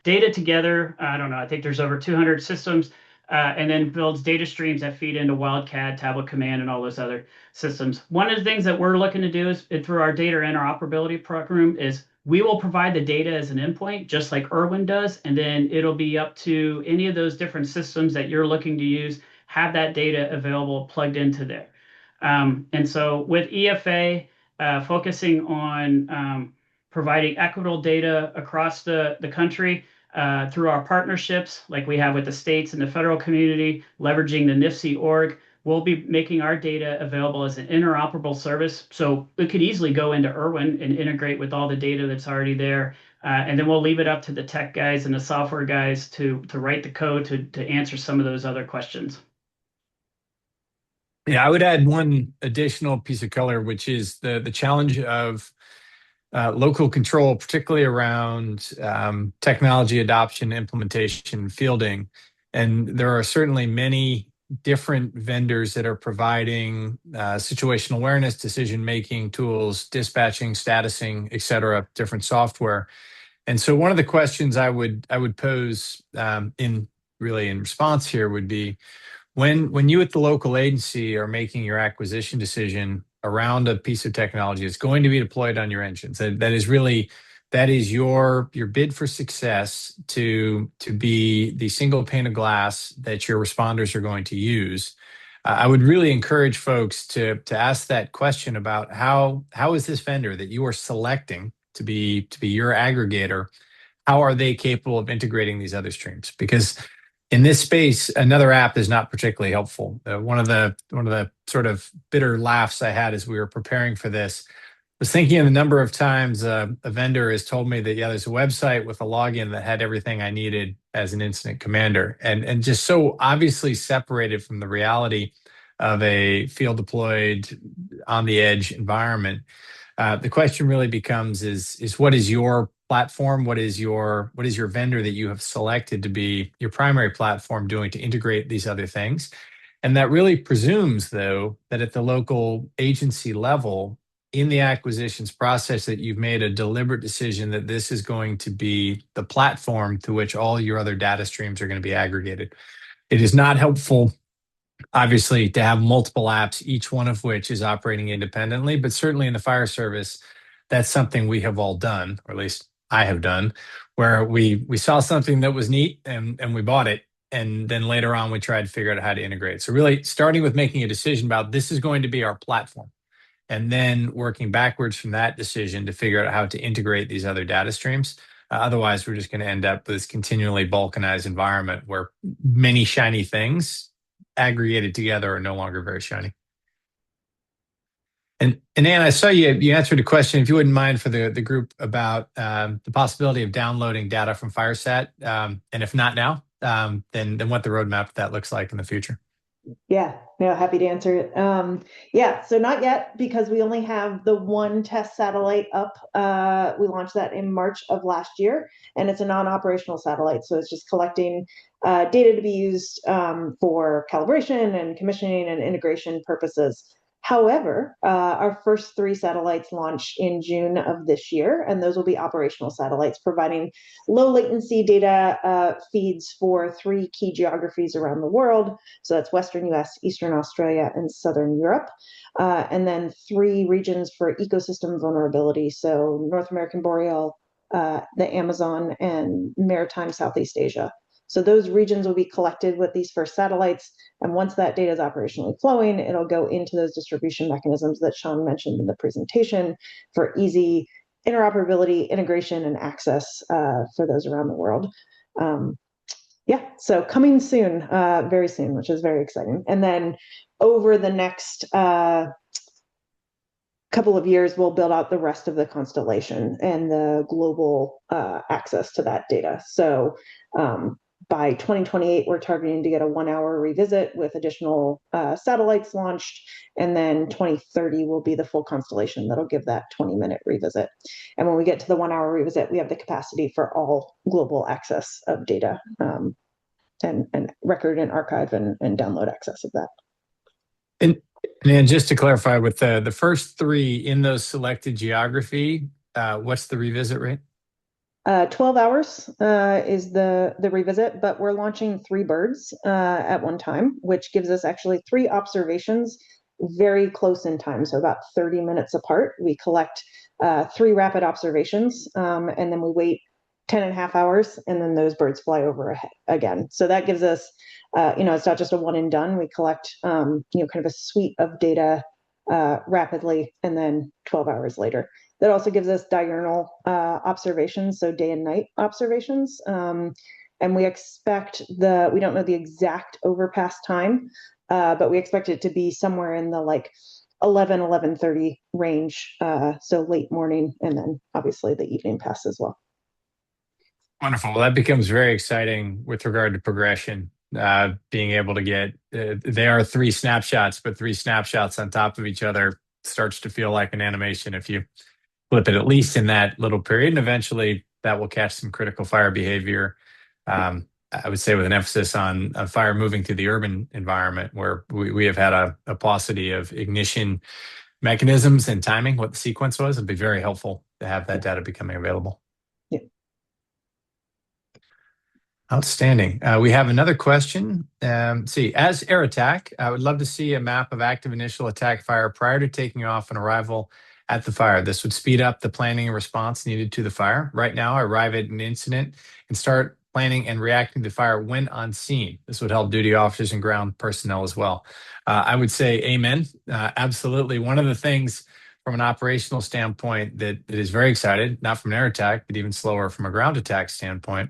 together. I don't know, I think there's over 200 systems. And then builds data streams that feed into Wildcat, Tablet Command, and all those other systems. One of the things that we're looking to do is through our data interoperability program is we will provide the data as an endpoint, just like Irwin does, and then it'll be up to any of those different systems that you're looking to use, have that data available plugged into there. And so with EFA, focusing on providing equitable data across the country, through our partnerships like we have with the states and the federal community, leveraging the NIFC org, we'll be making our data available as an interoperable service. So it could easily go into Irwin and integrate with all the data that's already there. And then we'll leave it up to the tech guys and the software guys to write the code to answer some of those other questions. Yeah, I would add one additional piece of color, which is the challenge of local control, particularly around technology adoption, implementation, fielding. And there are certainly many different vendors that are providing situational awareness, decision-making tools, dispatching, statusing, et cetera, different software. And so one of the questions I would pose in response here would be, when you at the local agency are making your acquisition decision around a piece of technology that's going to be deployed on your engines, that is your bid for success to be the single pane of glass that your responders are going to use. I would really encourage folks to ask that question about how is this vendor that you are selecting to be your aggregator, how are they capable of integrating these other streams? Because in this space, another app is not particularly helpful. One of the sort of bitter laughs I had as we were preparing for this was thinking of the number of times a vendor has told me that, yeah, there's a website with a login that had everything I needed as an incident commander, and just so obviously separated from the reality of a field deployed on the edge environment. The question really becomes is what is your platform? What is your vendor that you have selected to be your primary platform doing to integrate these other things? And that really presumes, though, that at the local agency level, in the acquisitions process, that you've made a deliberate decision that this is going to be the platform to which all your other data streams are going to be aggregated. It is not helpful, obviously, to have multiple apps, each one of which is operating independently, but certainly in the fire service, that's something we have all done, or at least I have done, where we saw something that was neat and we bought it. And then later on, we tried to figure out how to integrate. So really starting with making a decision about this is going to be our platform, and then working backwards from that decision to figure out how to integrate these other data streams. Otherwise, we're just going to end up with this continually balkanized environment where many shiny things aggregated together are no longer very shiny. And Ann, I saw you answered a question, if you wouldn't mind, for the group about the possibility of downloading data from FireSat, and if not now, then what the roadmap of that looks like in the future. Yeah, no, happy to answer it. Yeah, so not yet, because we only have the one test satellite up. We launched that in March of last year, and it's a non-operational satellite. So it's just collecting data to be used for calibration and commissioning and integration purposes. However, our first 3 satellites launch in June of this year, and those will be operational satellites providing low latency data feeds for 3 key geographies around the world. So that's Western US, Eastern Australia, and Southern Europe. And then 3 regions for ecosystem vulnerability. So North American Boreal, the Amazon, and Maritime Southeast Asia. So those regions will be collected with these first satellites. And once that data is operationally flowing, it'll go into those distribution mechanisms that Sean mentioned in the presentation for easy interoperability, integration, and access for those around the world. Yeah, so coming soon, very soon, which is very exciting. And then over the next couple of years, we'll build out the rest of the constellation and the global access to that data. So by 2028, we're targeting to get a 1-hour revisit with additional satellites launched. And then 2030 will be the full constellation that'll give that 20-minute revisit. And when we get to the 1-hour revisit, we have the capacity for all global access of data and record and archive and download access of that. And just to clarify, with the first 3 in those selected geography, what's the revisit rate? 12 hours is the revisit, but we're launching 3 birds at one time, which gives us actually 3 observations very close in time, so about 30 minutes apart. We collect 3 rapid observations, and then we wait 10.5 hours, and then those birds fly over again. So that gives us, it's not just a one and done. We collect, kind of a suite of data rapidly, and then 12 hours later. That also gives us diurnal observations, so day and night observations. And we expect we don't know the exact overpass time, but we expect it to be somewhere in the 11:30 range, so late morning, and then obviously the evening pass as well. Wonderful. Well, that becomes very exciting with regard to progression. Being able to get, they are 3 snapshots, but 3 snapshots on top of each other starts to feel like an animation if you flip it at least in that little period, and eventually that will catch some critical fire behavior. I would say with an emphasis on fire moving through the urban environment where we have had a paucity of ignition mechanisms and timing, what the sequence was. It'd be very helpful to have that data becoming available. Yeah. Outstanding. We have another question. As air attack, I would love to see a map of active initial attack fire prior to taking off and arrival at the fire. This would speed up the planning and response needed to the fire. Right now, I arrive at an incident and start planning and reacting to fire when on scene. This would help duty officers and ground personnel as well. I would say amen. Absolutely. One of the things from an operational standpoint that is very excited, not from an air attack, but even slower from a ground attack standpoint,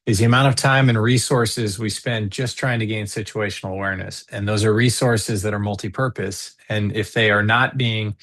is the amount of time and resources we spend just trying to gain situational awareness. And those are resources that are multi-purpose. And if they are not being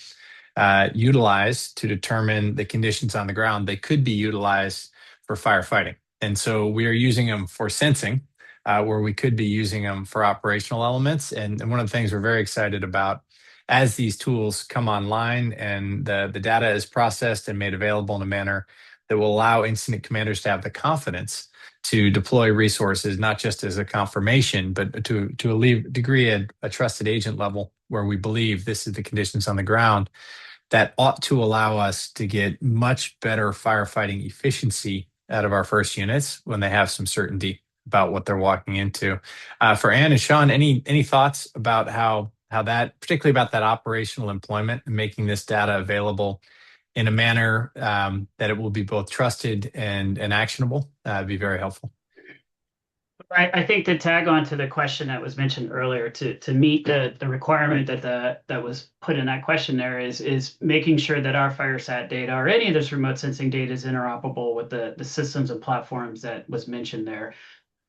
utilized to determine the conditions on the ground, they could be utilized for firefighting. And so we are using them for sensing, where we could be using them for operational elements. And one of the things we're very excited about as these tools come online and the data is processed and made available in a manner that will allow incident commanders to have the confidence to deploy resources, not just as a confirmation, but to a degree a trusted agent level where we believe this is the conditions on the ground, that ought to allow us to get much better firefighting efficiency out of our first units when they have some certainty about what they're walking into. For Ann and Sean, any thoughts about how that, particularly about that operational employment and making this data available in a manner that it will be both trusted and actionable? It'd be very helpful. I think to tag on to the question that was mentioned earlier, to meet the requirement that was put in that question there is making sure that our FireSat data or any of this remote sensing data is interoperable with the systems and platforms that was mentioned there.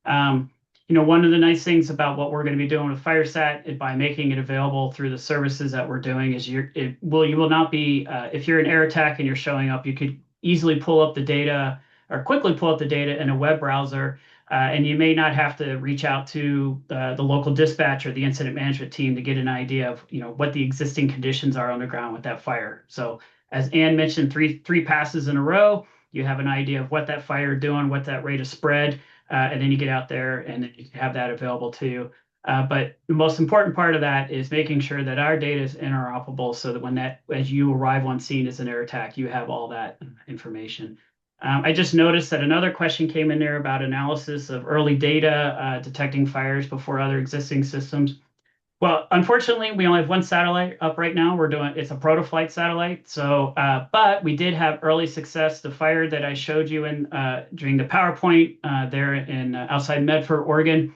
One of the nice things about what we're going to be doing with FireSat by making it available through the services that we're doing is you will not be, if you're an air attack and you're showing up, you could easily pull up the data or quickly pull up the data in a web browser, and you may not have to reach out to the local dispatch or the incident management team to get an idea of what the existing conditions are on the ground with that fire. So as Ann mentioned, three passes in a row, you have an idea of what that fire is doing, what that rate of spread. And then you get out there and then you can have that available to you. But the most important part of that is making sure that our data is interoperable so that as you arrive on scene as an air attack, you have all that information. I just noticed that another question came in there about analysis of early data detecting fires before other existing systems. Well, unfortunately, we only have one satellite up right now. It's a protoflight satellite. So, but we did have early success. The fire that I showed you in during the PowerPoint there in outside Medford, Oregon,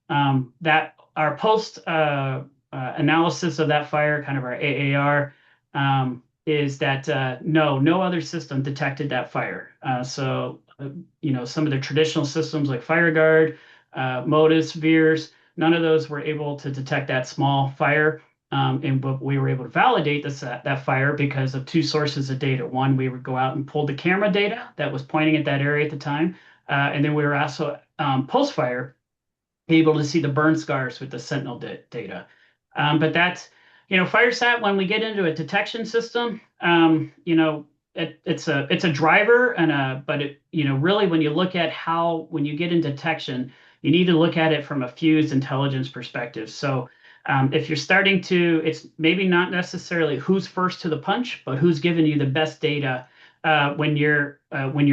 that our post analysis of that fire, kind of our AAR, is that no other system detected that fire. So, some of the traditional systems like FireGuard, Modus, Veers, none of those were able to detect that small fire, but we were able to validate that fire because of two sources of data. One, we would go out and pull the camera data that was pointing at that area at the time, and then we were also post-fire able to see the burn scars with the Sentinel data. But that's, FireSat, when we get into a detection system, it's a driver but really when you look at when you get in detection, you need to look at it from a fused intelligence perspective. So if you're it's maybe not necessarily who's first to the punch, but who's giving you the best data when you're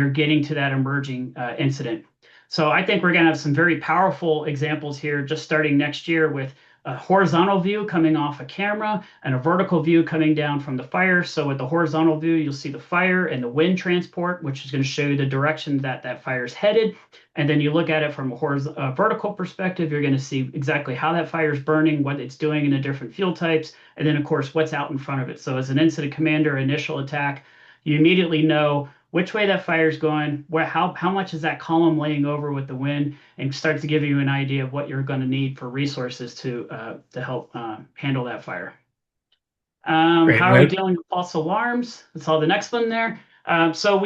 getting to that emerging incident. So I think we're going to have some very powerful examples here, just starting next year with a horizontal view coming off a camera and a vertical view coming down from the fire. So with the horizontal view, you'll see the fire and the wind transport, which is going to show you the direction that fire is headed. And then you look at it from a vertical perspective, you're going to see exactly how that fire is burning, what it's doing in the different fuel types, and then, of course, what's out in front of it. So as an incident commander, initial attack, you immediately know which way that fire is going, how much is that column laying over with the wind, and starts to give you an idea of what you're going to need for resources to help handle that fire. How are we dealing with false alarms? That's all the next one there. So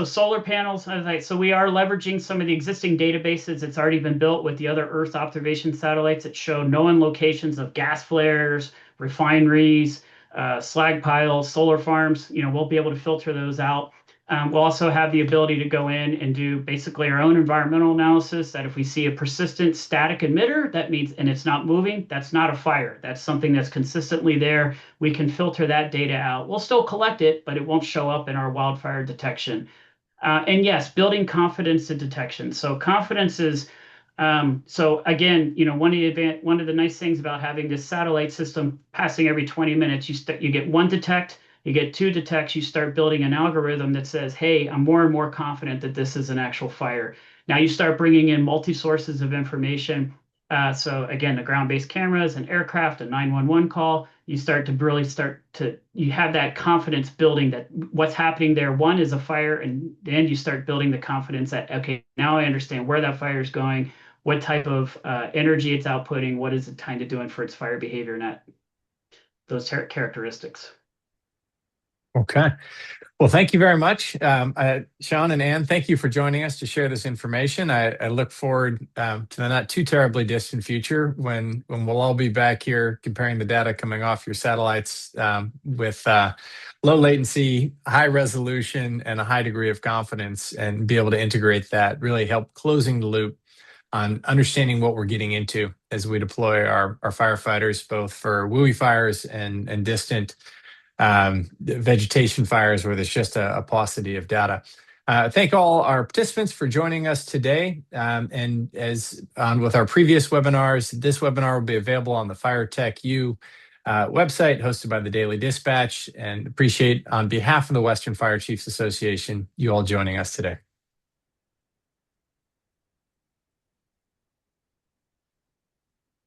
solar panels, so we are leveraging some of the existing databases that's already been built with the other Earth observation satellites that show known locations of gas flares, refineries, slag piles, solar farms, we'll be able to filter those out. We'll also have the ability to go in and do basically our own environmental analysis that if we see a persistent static emitter, that means, and it's not moving, that's not a fire. That's something that's consistently there. We can filter that data out. We'll still collect it, but it won't show up in our wildfire detection. And yes, building confidence in detection. So confidence is, so again, one of the nice things about having this satellite system passing every 20 minutes, you get one detect, you get two detects, you start building an algorithm that says, hey, I'm more and more confident that this is an actual fire. Now you start bringing in multi-sources of information. So again, the ground-based cameras, an aircraft, a 911 call, you have that confidence building that what's happening there, one, is a fire, and then you start building the confidence that, okay, now I understand where that fire is going, what type of energy it's outputting, what is it kind of doing for its fire behavior, and those characteristics. Okay. Well, thank you very much. Sean and Ann, thank you for joining us to share this information. I look forward to the not too terribly distant future when we'll all be back here comparing the data coming off your satellites with low latency, high resolution, and a high degree of confidence, and be able to integrate that, really help closing the loop on understanding what we're getting into as we deploy our firefighters, both for WUI fires and distant vegetation fires where there's just a paucity of data. Thank all our participants for joining us today. And as on with our previous webinars, this webinar will be available on the FireTech U website hosted by the Daily Dispatch, and appreciate on behalf of the Western Fire Chiefs Association, you all joining us today.